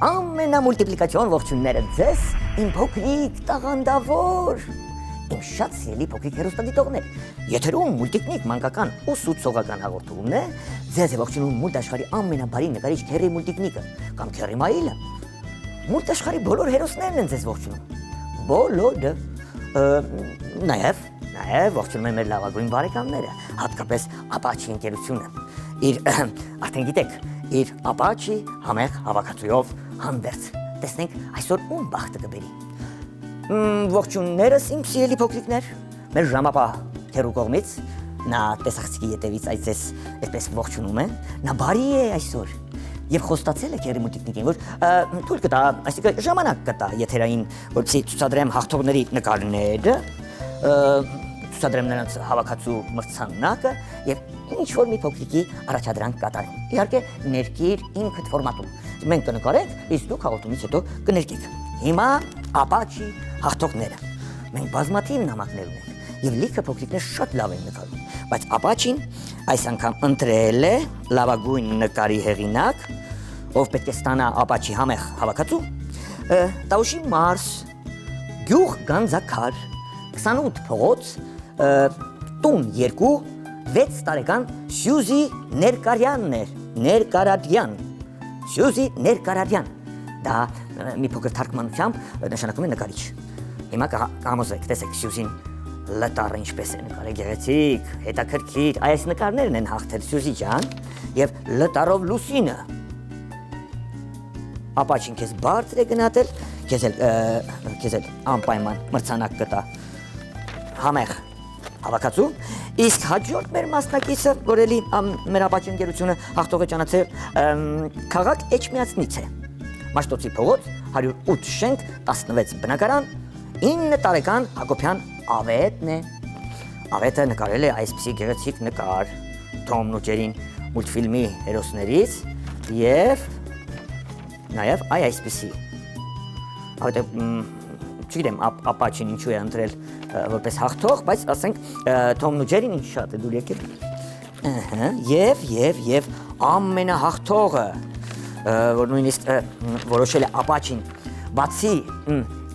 Ամենամուլտիպլիկացիոն ողջունները ձեզ, իմ փոքրիկ տաղանդավոր, իմ շատ սիրելի փոքրիկ հեռուստադիտողներ, եթերում Multiknik մանկական ուսուցողական հաղորդումն է, ձեզ է ողջունում մուլտաշխարհի ամենաբարի նկարիչ Քերի Multiknik-ը կամ Քերի Մայիլը։ Մուլտաշխարհի բոլոր հերոսներն են ձեզ ողջունում, բոլորը, նաև ողջունում են մեր լավագույն բարեկամները, հատկապես Ապաչի ընկերությունը, արդեն գիտեք, իր Ապաչի համեղ հավաքածուով հանդերձ, տեսնենք այսօր ում բախտը կբերի։ Ողջուններս իմ սիրելի փոքրիկներ, մեր ժամապահ Քերու կողմից, նա տեսախցիկի ետևից ձեզ այդպես ողջունում է, նա բարի է այսօր եւ խոստացել է Քերի Multiknik-ին, որ թույլ կտա, այսինքն ժամանակ կտա եթերային, որպեսզի ցուցադրեմ հաղթողների նկարները, ցուցադրեմ նրանց հավաքածու մրցանակը եւ ինչ որ մի փոքրիկի առաջադրանք կատարեմ։ Իհարկե ներկիր ինքդ ֆորմատում։ Մենք կնկարենք, իսկ դուք հաղորդումից հետո կներկեք։ Հիմա Ապաչի հաղթողները։ Մենք բազմաթիվ նամակներ ունենք եւ լիքը փոքրիկներ շատ լավ են նկարում, բայց Ապաչին այս անգամ ընտրել է լավագույն նկարի հեղինակ, ով պետք է ստանա Ապաչի համեղ հավաքածու, Տաուշի Մարս, գյուղ Գանձակար, 28 փողոց, տուն 2, 6 տարեկան Սյուզի Ներկարադյան, Սյուզի Ներկարադյան, դա մի փոքր թարգմանությամբ նշանակում է նկարիչ։ Հիմա կհամոզվեք, տեսեք Սյուզին լտարը ինչպես է նկարել, գեղեցիկ, հետաքրքիր, այս նկարներն են հաղթել Սյուզի ջան եւ լտարով լուսինը։ Ապաչին քեզ բարձր է գնահատել, քեզ էլ անպայման մրցանակ կտա համեղ հավաքածու, իսկ հաջորդ մեր մասնակիցը, որ էլի մեր Ապաչի ընկերությունը հաղթող է ճանաչել, քաղաք Էջմիածնից է, Մաշտոցի փողոց, 108 շենք, 16 բնակարան, 9 տարեկան Հակոբյան Ավետն է։ Ավետը նկարել է այսպիսի գեղեցիկ նկար Թոմն ու Ջերին մուլտֆիլմի հերոսներից եւ նաեւ այսպիսի։ Ավետը չգիտեմ Ապաչին ինչու է ընտրել որպես հաղթող, բայց ասենք Թոմն ու Ջերին ինչ շատ է դուր եկել։ Եվ ամենահաղթողը, որ նույնիսկ որոշել է Ապաչին բացի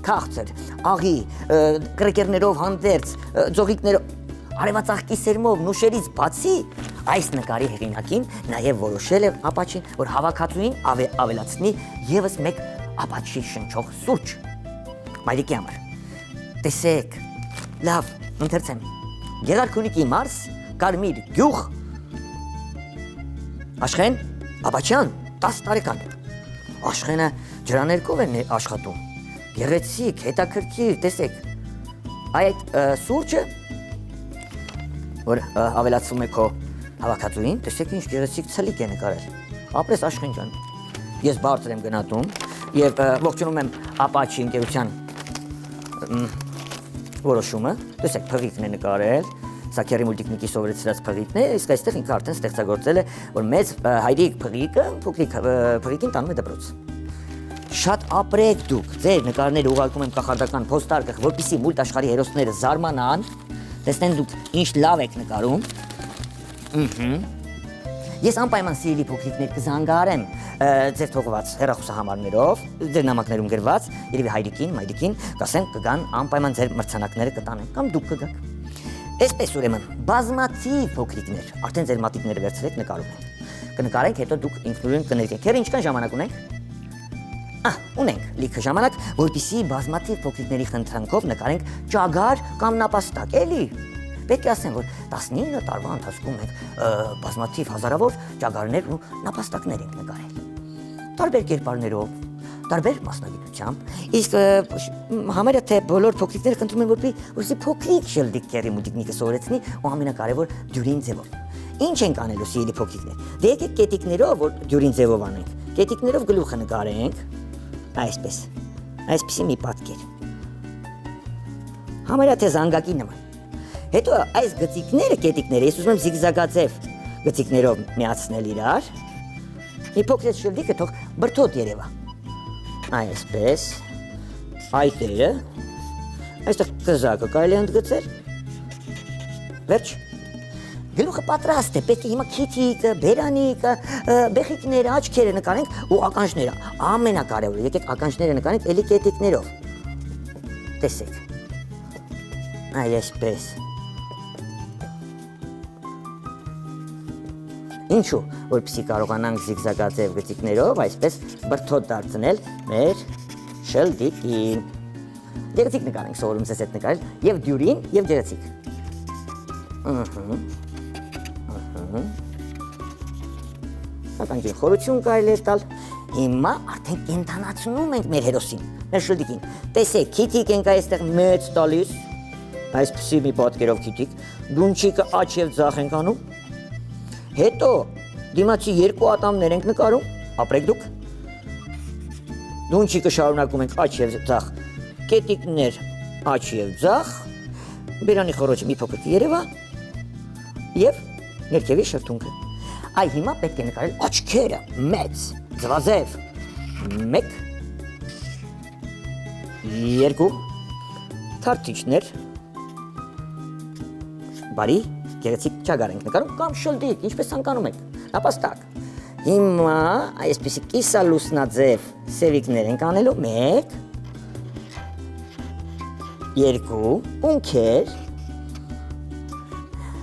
քաղցր, աղի, կրեկերներով հանդերձ, ձողիկներով, արևածաղկի սերմով, նուշերից բացի, այս նկարի հեղինակին նաև որոշել է Ապաչին, որ հավաքածուին ավելացնի ևս մեկ Ապաչի շնչող սուրճ։ Մայրիկի համար։ Տեսեք, լավ, ընթերցեմ։ Գեղարքունիքի Մարս, Կարմիր գյուղ, Աշխեն Ապաչյան, 10 տարեկան։ Աշխենը ջրաներկով է աշխատում։ Գեղեցիկ, հետաքրքիր, տեսեք, այդ սուրճը, որ ավելացվում է քո հավաքածուին, տեսեք ինչ գեղեցիկ ցլիկ է նկարել, ապրես Աշխեն ջան, ես բարձր եմ գնահատում և ողջունում եմ Ապաչի ընկերության որոշումը, տեսեք փղիկն է նկարել, սա Քերի Multiknik-ի սովորեցրած փղիկն է, իսկ այստեղ ինքը արդեն ստեղծագործել է, որ մեծ հայրիկ փղիկը, փոքրիկ փղիկին տանում է դպրոց։ Շատ ապրեք դուք, ձեր նկարները ուղարկում եմ կախարդական փոստարկղ, որպեսզի մուլտաշխարհի հերոսները զարմանան, տեսնեն դուք ինչ լավ եք նկարում։ Ես անպայման սիրելի փոքրիկներ կզանգարեմ ձեր թողված հեռախոսահամարներով, ձեր նամակներում գրված, երևի հայրիկին, մայրիկին, կասեմ կգան անպայման ձեր մրցանակները կտանեն, կամ դուք կգաք։ Այսպես ուրեմն, բազմաթիվ փոքրիկներ, արդեն ձեր մատիտները վերցրեք նկարում ենք։ Կնկարենք, հետո դուք ինքնուրույն կներկեք։ Քեր ինչքան ժամանակ ունենք։ Ունենք լիքը ժամանակ, որպեսզի բազմաթիվ փոքրիկների խնդրանքով նկարենք ճագար կամ նապաստակ, էլի։ Պետք է ասեմ, որ 19 տարվա ընթացքում մենք բազմաթիվ հազարավոր ճագարներ ու նապաստակներ ենք նկարել։ Տարբեր կերպարներով, տարբեր մասնագիտությամբ, իսկ համարյա թե բոլոր փոքրիկները խնդրում են, որպեսզի փոքրիկ Շլդիկ Քերի Multiknik-ը սովորեցնի ու ամենակարևոր դյուրին ձևով։ Ինչ ենք անելու սիրելի փոքրիկներ։ Դե եկեք կետիկներով, որ դյուրին ձևով անենք։ Կետիկներով գլուխը նկարենք, այսպես։ Այսպիսի մի պատկեր։ Համարյա թե զանգակի նման։ Հետո այս գծիկները, կետիկները ես ուզում եմ զիգզագաձև գծիկներով միացնել իրար։ Մի փոքր շլդիկը թող բրդոտ երևա։ Այսպես։ Այտերը։ Այստեղ կզակը կարելի է ընդգծել։ Վերջ։ Գլուխը պատրաստ է, պետք է հիմա քիթիկը, բերանիկը, բեղիկները, աչքերը նկարենք ու ականջները։ Ամենակարևորը, եկեք ականջները նկարենք էլի կետիկներով։ Տեսեք։ Այսպես։ Ինչու, որպեսզի կարողանանք զիգզագաձև գծիկներով այսպես բրդոտ դարձնել մեր շլդիկին։ Գեղեցիկ նկարենք, սովորում ես այդ նկարել, եւ դյուրին, եւ գեղեցիկ։ Ականջին խորություն կարելի է տալ։ Հիմա արդեն կենթանացնում ենք մեր հերոսին, մեր շլդիկին։ Տեսեք, քիթիկ ենք այստեղ մեծ տալիս, այսպիսի մի պատկերով քիթիկ, դունչիկը աջ եւ ձախ ենք անում։ Հետո դիմացի երկու ատամներ ենք նկարում, ապրեք դուք։ Դունչիկը շարունակում ենք աջ եւ ձախ, կետիկներ աջ եւ ձախ, բերանի խորոչը մի փոքր կերևա եւ ներքևի շրթունքը։ Այ հիմա պետք է նկարել աչքերը, մեծ, ձվաձև, 1, 2, թարթիչներ, բարի, գեղեցիկ ճագար ենք նկարում կամ շլդիկ, ինչպես ցանկանում եք, նապաստակ։ Հիմա այսպիսի կիսալուսնաձև սևիկներ ենք անելու, 1, 2, ունքեր։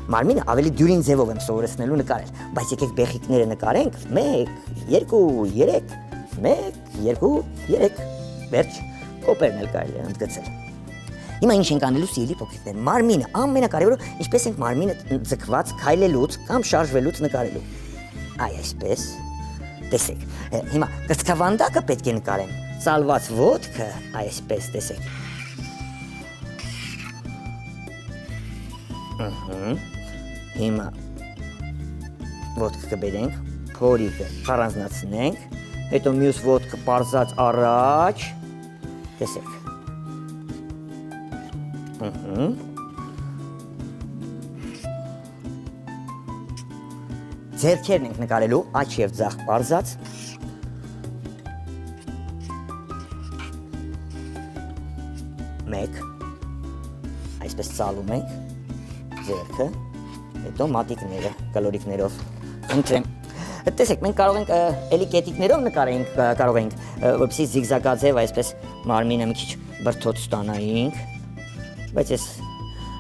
Մարմինը ավելի դյուրին ձևով եմ սովորեցնելու նկարել, բայց եկեք բեղիկները նկարենք, 1, 2, 3, 1, 2, 3, վերջ, կոպերն էլ կարելի է ընդգծել։ Հիմա ինչ ենք անելու սիրելի փոքրիկներ, մարմինը ամենակարևորը, ինչպես ենք մարմինը ձգված քայլելուց կամ շարժվելուց նկարելու։ Այ այսպես, տեսեք, հիմա կրծքավանդակը պետք է նկարեմ, ծալված ոտքը, այսպես տեսեք։ Հիմա ոտքը կբերենք, փորիկը առանձնացնենք, հետո մյուս ոտքը պարզած առաջ, տեսեք։ Ձեռքերն ենք նկարելու, աջ եւ ձախ պարզած։ Մեկ, այսպես ծալում ենք ձեռքը, հետո մատիկները, կալորիկներով, ընտրեմ։ Տեսեք, մենք կարող ենք էլի կետիկներով նկարենք, կարող ենք, որպեսզի զիգզագաձև այսպես մարմինը մի քիչ բրդոտ ստանայինք, բայց ես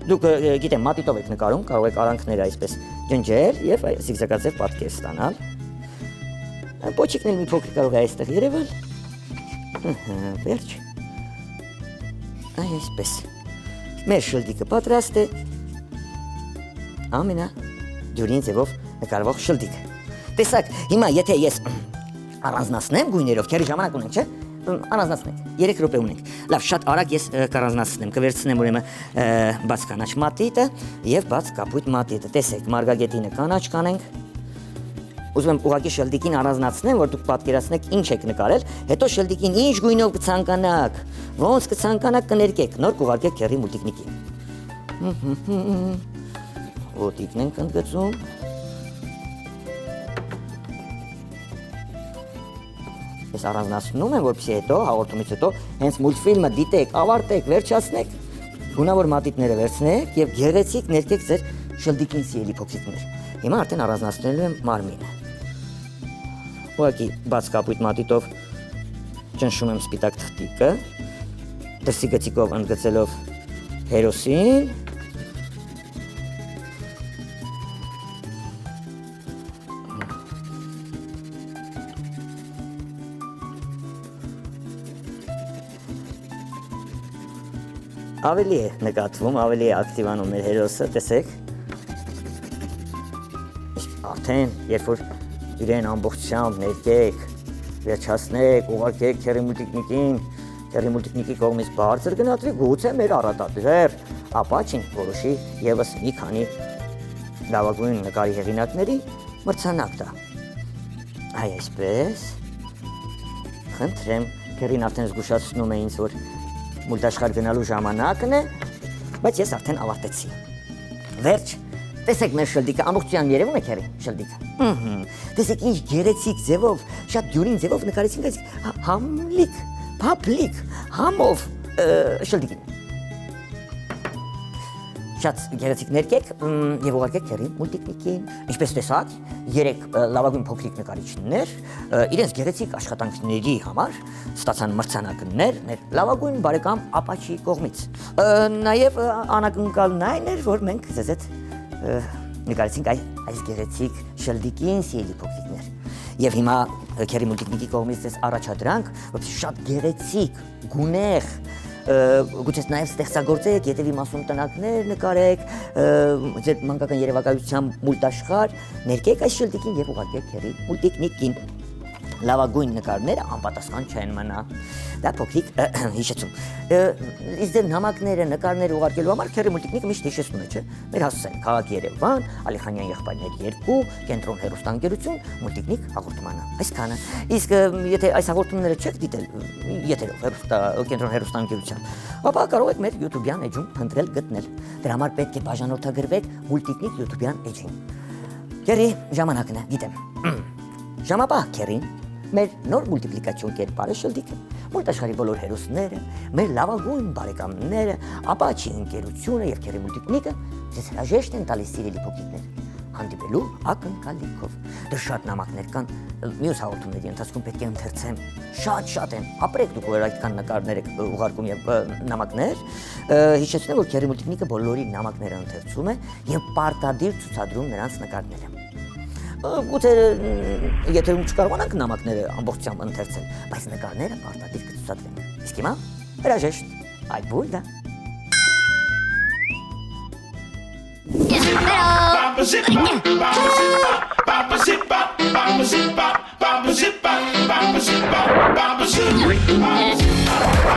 դուք գիտեմ, մատիտով եք նկարում, կարող եք արանքները այսպես ջնջել եւ զիգզագաձև պատկեր ստանալ։ Պոչիկն էլ մի փոքր կարող է այստեղ երևալ։ Վերջ։ Այ այսպես։ Մեր շլդիկը պատրաստ է։ Ամենադյուրին ձևով նկարվող շլդիկ։ Տեսակ, հիմա եթե ես առանձնացնեմ գույներով, քերի ժամանակ ունենք, չէ՞։ Առանձնացնենք, 3 րոպե ունենք։ Լավ, շատ արագ ես կառանձնացնեմ, կվերցնեմ ուրեմն բաց կանաչ մատիտը եւ բաց կապույտ մատիտը։ Տեսեք, մարգագետինը կանաչ կանենք։ Ուզում եմ ուղղակի շլդիկին առանձնացնեմ, որ դուք պատկերացնեք ինչ եք նկարել, հետո շլդիկին ինչ գույնով կցանկանաք, ոնց կցանկանաք կներկեք, նոր կուղարկեք քերի մուլտիկնիկին։ Ոտիկն ենք ընդգծում։ Ես առանձնացնում եմ, որպեսզի հետո հաղորդումից հետո հենց մուլտֆիլմը դիտեք, ավարտեք, վերջացնեք, գունավոր մատիտները վերցնեք եւ գեղեցիկ ներկեք ձեր շլդիկին սիրելի փոքրիկներ։ Հիմա արդեն առանձնացնելու եմ մարմինը։ Ուղղակի բաց կապույտ մատիտով ճնշում եմ սպիտակ թղթիկը, դրսի գծիկով ընդգծելով հերոսին։ Ավելի է նկատվում, ավելի է ակտիվանում մեր հերոսը, տեսեք։ Արդեն, երբ որ իրեն ամբողջությամբ ներկեք, վերջացնեք, ուղարկեք քերի մուլտիկնիկի կողմից բարձր գնահատվի, գուցե մեր առատատներ, ապա չենք որոշի եւս մի քանի լավագույն նկարի հեղինակների մրցանակ տա։ Այ այսպես, խնդրեմ, քերին արդեն զգուշացնում է ինձ, որ մուլտաշխարհ գնալու ժամանակն է, բայց ես արդեն ավարտեցի։ Վերջ, տեսեք մեր շլդիկը, ամբողջությամբ երևում է քերի շլդիկը։ Տեսեք ինչ գեղեցիկ ձևով, շատ դյուրին ձևով նկարեցինք այս համլիկ, փափլիկ, համով շլդիկին։ Շատ գեղեցիկ ներկեք եւ ուղարկեք քերին Multiknik-ին։ Ինչպես տեսաք, 3 լավագույն փոքրիկ նկարիչներ իրենց գեղեցիկ աշխատանքների համար ստացան մրցանակներ մեր լավագույն բարեկամ Ապաչի կողմից։ Նաեւ անակնկալն այն էր, որ մենք ձեզ հետ նկարեցինք այս գեղեցիկ շլդիկին սիրելի փոքրիկներ։ Եվ հիմա քերի Multiknik-ի կողմից ձեզ առաջադրանք, որպեսզի շատ գեղեցիկ, գունեղ գուցե նաև ստեղծագործեք, ետևի մասում տնակներ նկարեք, ձեր մանկական երևակայության մուլտաշխարհ ներկեք այս շլդիկին եւ ուղարկեք քերի Multiknik-ին։ Լավագույն նկարները անպատասխան չեն մնա։ Դա փոքրիկ հիշեցում։ Իսկ ձեր նամակները, նկարները ուղարկելու համար քերի Multiknik-ը միշտ հիշեցնում է, չէ՞։ Մեր հասցեն քաղաք Երևան, Ալիխանյան եղբայրներ 2, կենտրոն հեռուստաընկերություն, Multiknik հաղորդմանը։ Այսքանը։ Իսկ եթե այս հաղորդումները չեք դիտել եթերով կենտրոն հեռուստաընկերությամբ, ապա կարող եք մեր YouTube-յան էջում փնտրել գտնել։ Դրա համար պետք է բաժանորդագրվեք Multiknik YouTube-յան էջին։ Քերի ժամանակն է, գիտեմ։ Ժամապահ քերին մեր նոր մուլտիպլիկացիոն կերպարը շլդիկը, մուլտաշխարհի բոլոր հերոսները, մեր լավագույն բարեկամները, Ապաչի ընկերությունը եւ քերի Multiknik-ը ձեզ հրաժեշտ են տալիս սիրելի փոքրիկներ, հանդիպելու ակնկալիքով։ Դեռ շատ նամակներ կան, մյուս հաղորդումների ընթացքում պետք է ընթերցեմ, շատ են, ապրեք դուք որ այդքան նկարներ եք ուղարկում եւ նամակներ, հիշեցնեմ որ քերի Multiknik-ը բոլորի նամակները ընթերցում է եւ պարտադիր ցուցադրում նրանց նկարները։ Գուցե եթերում չկարողանանք նամակները ամբողջությամբ ընթերցել, բայց նկարները պարտադիր կցուցադրենք։ Իսկ հիմա հրաժեշտ, այ բույլա։ Hello.